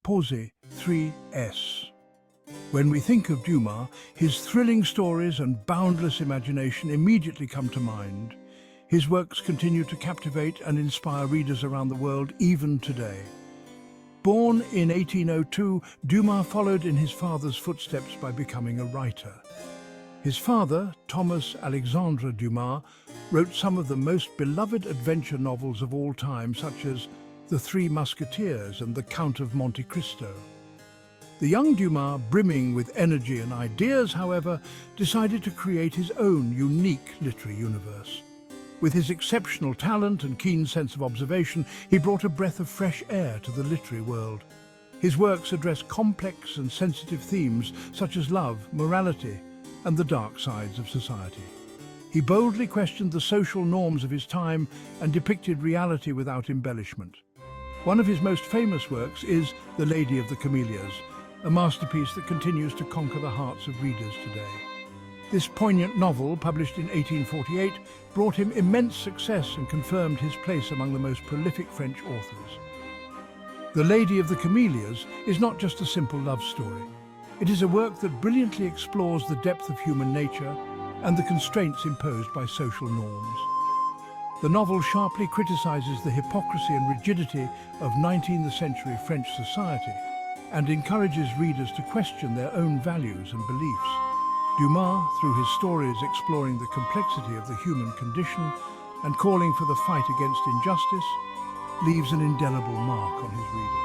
Posé 3S. When we think of Dumas, his thrilling stories and boundless imagination immediately come to mind. His works continue to captivate and inspire readers around the world even today. Born in 1802, Dumas followed in his father's footsteps by becoming a writer. His father, Thomas Alexandre Dumas, wrote some of the most beloved adventure novels of all time, such as The Three Musketeers and The Count of Monte Cristo. The young Dumas, brimming with energy and ideas, however, decided to create his own unique literary universe. With his exceptional talent and keen sense of observation, he brought a breath of fresh air to the literary world. His works address complex and sensitive themes such as love, morality, and the dark sides of society. He boldly questioned the social norms of his time and depicted reality without embellishment. One of his most famous works is The Lady of the Camellias, a masterpiece that continues to conquer the hearts of readers today. This poignant novel, published in 1848, brought him immense success and confirmed his place among the most prolific French authors. The Lady of the Camellias is not just a simple love story. It is a work that brilliantly explores the depth of human nature and the constraints imposed by social norms. The novel sharply criticizes the hypocrisy and rigidity of 19th century French society and encourages readers to question their own values and beliefs. Dumas, through his stories exploring the complexity of the human condition and calling for the fight against injustice, leaves an indelible mark on his readers.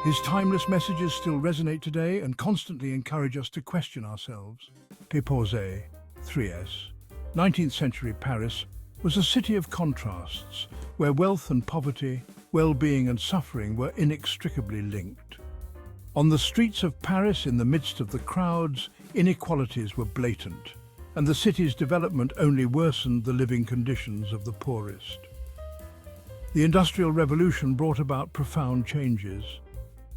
His timeless messages still resonate today and constantly encourage us to question ourselves. Posé 3S. 19th century Paris was a city of contrasts, where wealth and poverty, well-being and suffering were inextricably linked. On the streets of Paris, in the midst of the crowds, inequalities were blatant, and the city's development only worsened the living conditions of the poorest. The Industrial Revolution brought about profound changes.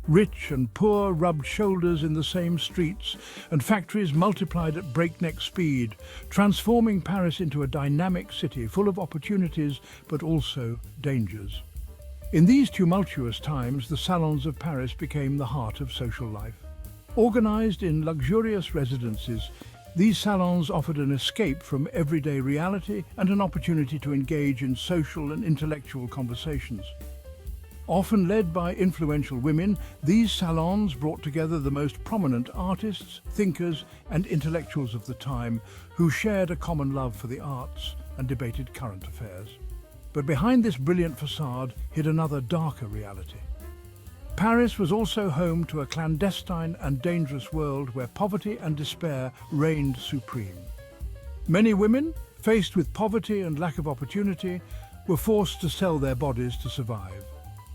Rich and poor rubbed shoulders in the same streets, and factories multiplied at breakneck speed, transforming Paris into a dynamic city full of opportunities but also dangers. In these tumultuous times, the salons of Paris became the heart of social life. Organized in luxurious residences, these salons offered an escape from everyday reality and an opportunity to engage in social and intellectual conversations. Often led by influential women, these salons brought together the most prominent artists, thinkers, and intellectuals of the time who shared a common love for the arts and debated current affairs. But behind this brilliant facade hid another darker reality. Paris was also home to a clandestine and dangerous world where poverty and despair reigned supreme. Many women, faced with poverty and lack of opportunity, were forced to sell their bodies to survive.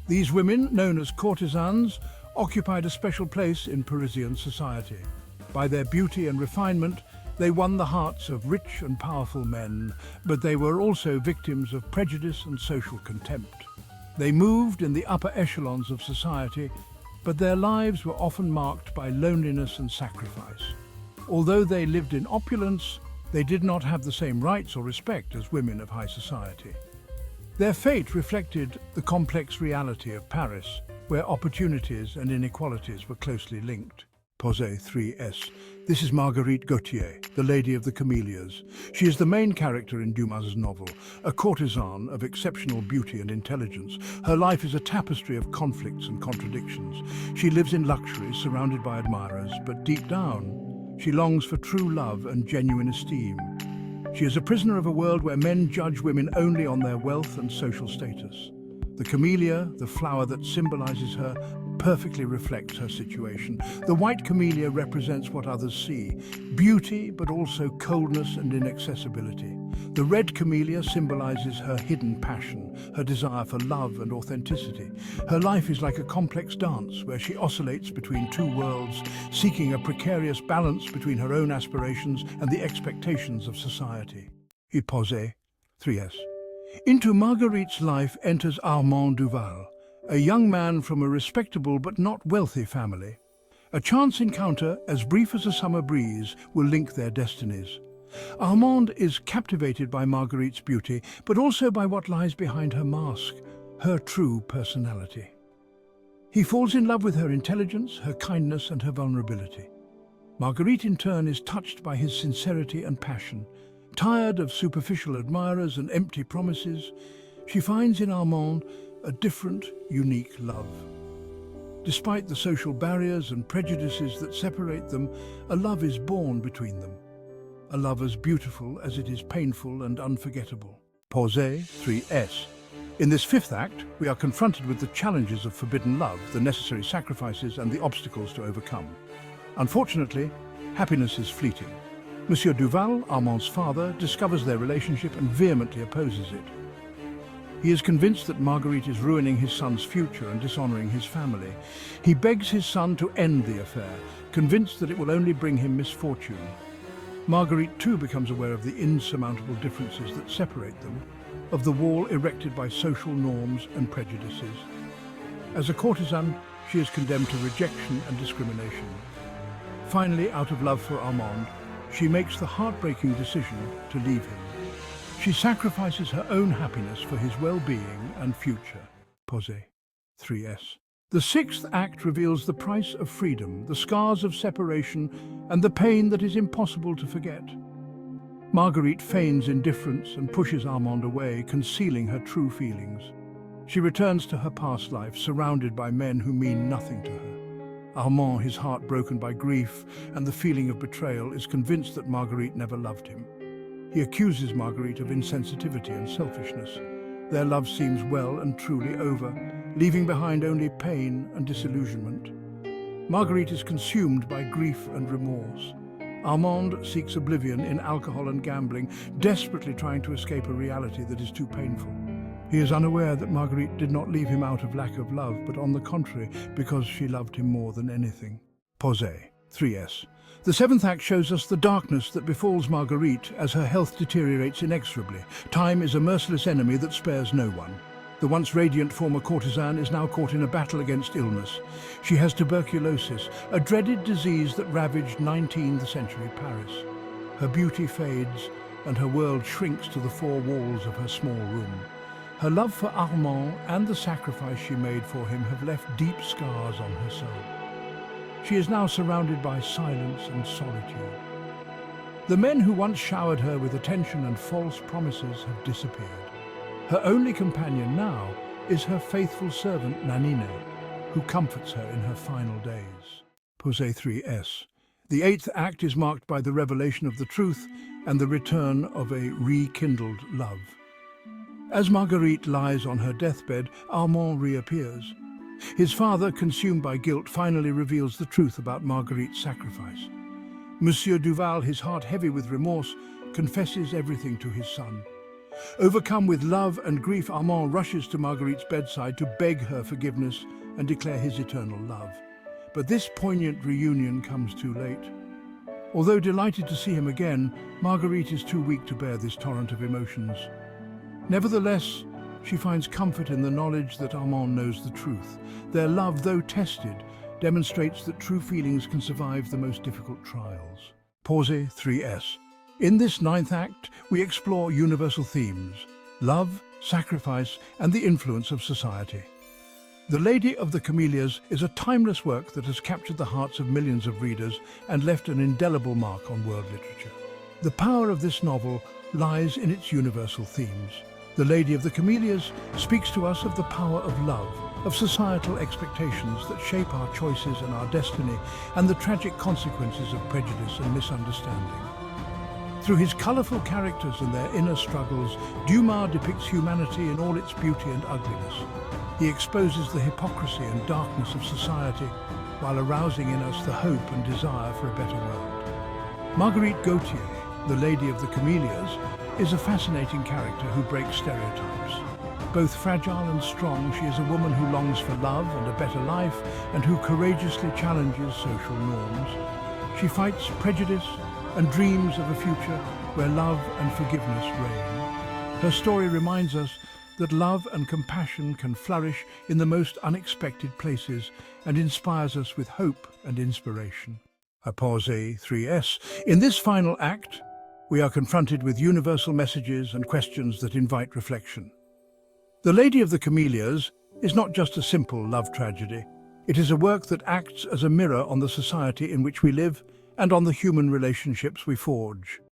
These women, known as courtesans, occupied a special place in Parisian society. By their beauty and refinement, they won the hearts of rich and powerful men, but they were also victims of prejudice and social contempt. They moved in the upper echelons of society, but their lives were often marked by loneliness and sacrifice. Although they lived in opulence, they did not have the same rights or respect as women of high society. Their fate reflected the complex reality of Paris, where opportunities and inequalities were closely linked. Posé 3S. This is Marguerite Gautier, the Lady of the Camellias. She is the main character in Dumas's novel, a courtesan of exceptional beauty and intelligence. Her life is a tapestry of conflicts and contradictions. She lives in luxury, surrounded by admirers, but deep down, she longs for true love and genuine esteem. She is a prisoner of a world where men judge women only on their wealth and social status. The camellia, the flower that symbolizes her, perfectly reflects her situation. The white camellia represents what others see, beauty but also coldness and inaccessibility. The red camellia symbolizes her hidden passion, her desire for love and authenticity. Her life is like a complex dance where she oscillates between two worlds, seeking a precarious balance between her own aspirations and the expectations of society. Posé 3S. Into Marguerite's life enters Armand Duval, a young man from a respectable but not wealthy family. A chance encounter, as brief as a summer breeze, will link their destinies. Armand is captivated by Marguerite's beauty, but also by what lies behind her mask, her true personality. He falls in love with her intelligence, her kindness and her vulnerability. Marguerite in turn is touched by his sincerity and passion. Tired of superficial admirers and empty promises, she finds in Armand a different, unique love. Despite the social barriers and prejudices that separate them, a love is born between them. A love as beautiful as it is painful and unforgettable. Posé 3s. In this fifth act, we are confronted with the challenges of forbidden love, the necessary sacrifices and the obstacles to overcome. Unfortunately, happiness is fleeting. Monsieur Duval, Armand's father, discovers their relationship and vehemently opposes it. He is convinced that Marguerite is ruining his son's future and dishonoring his family. He begs his son to end the affair, convinced that it will only bring him misfortune. Marguerite too becomes aware of the insurmountable differences that separate them, of the wall erected by social norms and prejudices. As a courtesan, she is condemned to rejection and discrimination. Finally, out of love for Armand, she makes the heartbreaking decision to leave him. She sacrifices her own happiness for his well-being and future. Posé 3s. The sixth act reveals the price of freedom, the scars of separation, and the pain that is impossible to forget. Marguerite feigns indifference and pushes Armand away, concealing her true feelings. She returns to her past life, surrounded by men who mean nothing to her. Armand, his heart broken by grief and the feeling of betrayal, is convinced that Marguerite never loved him. He accuses Marguerite of insensitivity and selfishness. Their love seems well and truly over, leaving behind only pain and disillusionment. Marguerite is consumed by grief and remorse. Armand seeks oblivion in alcohol and gambling, desperately trying to escape a reality that is too painful. He is unaware that Marguerite did not leave him out of lack of love, but on the contrary, because she loved him more than anything. Posé 3s. The seventh act shows us the darkness that befalls Marguerite as her health deteriorates inexorably. Time is a merciless enemy that spares no one. The once radiant former courtesan is now caught in a battle against illness. She has tuberculosis, a dreaded disease that ravaged 19th century Paris. Her beauty fades, and her world shrinks to the four walls of her small room. Her love for Armand and the sacrifice she made for him have left deep scars on her soul. She is now surrounded by silence and solitude. The men who once showered her with attention and false promises have disappeared. Her only companion now is her faithful servant Nanine, who comforts her in her final days. Posé 3s. The eighth act is marked by the revelation of the truth and the return of a rekindled love. As Marguerite lies on her deathbed, Armand reappears. His father, consumed by guilt, finally reveals the truth about Marguerite's sacrifice. Monsieur Duval, his heart heavy with remorse, confesses everything to his son. Overcome with love and grief, Armand rushes to Marguerite's bedside to beg her forgiveness and declare his eternal love. But this poignant reunion comes too late. Although delighted to see him again, Marguerite is too weak to bear this torrent of emotions. Nevertheless, she finds comfort in the knowledge that Armand knows the truth. Their love, though tested, demonstrates that true feelings can survive the most difficult trials. Posé 3s. In this ninth act, we explore universal themes: love, sacrifice, and the influence of society. The Lady of the Camélias is a timeless work that has captured the hearts of millions of readers and left an indelible mark on world literature. The power of this novel lies in its universal themes. The Lady of the Camélias speaks to us of the power of love, of societal expectations that shape our choices and our destiny, and the tragic consequences of prejudice and misunderstanding. Through his colourful characters and their inner struggles, Dumas depicts humanity in all its beauty and ugliness. He exposes the hypocrisy and darkness of society while arousing in us the hope and desire for a better world. Marguerite Gautier, the Lady of the Camélias, is a fascinating character who breaks stereotypes. Both fragile and strong, she is a woman who longs for love and a better life and who courageously challenges social norms. She fights prejudice and dreams of a future where love and forgiveness reign. Her story reminds us that love and compassion can flourish in the most unexpected places and inspires us with hope and inspiration. Posé 3s. In this final act, we are confronted with universal messages and questions that invite reflection. The Lady of the Camélias is not just a simple love tragedy. It is a work that acts as a mirror on the society in which we live and on the human relationships we forge.